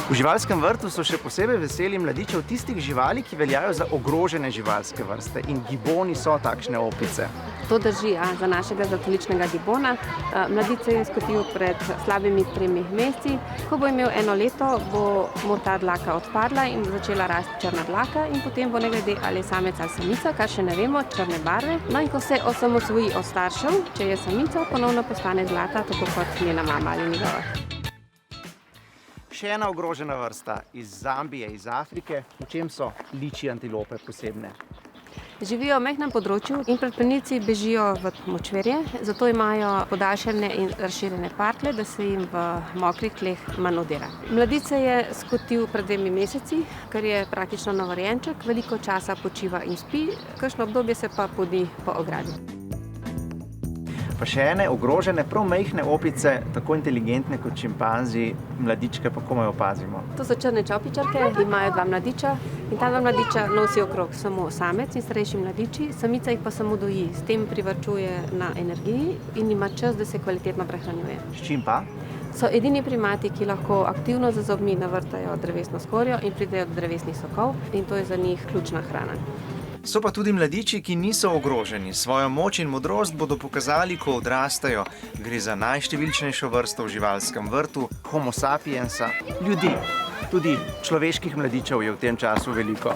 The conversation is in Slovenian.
V živalskem vrtu so še posebej veseli mladičev tistih živali, ki veljajo za ogrožene živalske vrste in giboni so takšne opice. To drži, za našega zatoličnega gibona. Mladič se je skotil pred slabimi 3 meseci. Ko bo imel 1 leto, bo mu ta dlaka odpadla in začela rasti črna dlaka in potem bo ne glede ali samec ali samica, kar še ne vemo, črne barve. No in ko se osamosvoji od staršev, če je samica, ponovno postane zlata, tako kot njena mama ali njegova. Še ena ogrožena vrsta iz Zambije, iz Afrike. V čem so ličji antilope posebne? Živijo v majhnem področju in pred plenilci bežijo v močvirje, zato imajo podaljšane in razširjene parklje, da se jim v mokrih tleh manj udira. Mladič se je skotil pred 2 meseci, ker je praktično novorojenček, veliko časa počiva in spi, kakšno obdobje se pa podi po ogradi. Pa še ene ogrožene, prav majhne opice, tako inteligentne kot šimpanzi, mladičke pa komaj opazimo. To so črne čopičarke, imajo 2 mladiča in ta 2 mladiča nosi okrog samo samec in starejši mladiči, samica jih pa samo doji, s tem privarčuje na energiji in ima čas, da se kvalitetno prehranjuje. S čim pa? So edini primati, ki lahko aktivno z zobmi navrtajo drevesno skorjo in pridejo do drevesnih sokov in to je za njih ključna hrana. So pa tudi mladiči, ki niso ogroženi. Svojo moč in modrost bodo pokazali, ko odrastajo. Gre za najštevilčnejšo vrsto v živalskem vrtu, Homo sapiensa, ljudi. Tudi človeških mladičev je v tem času veliko.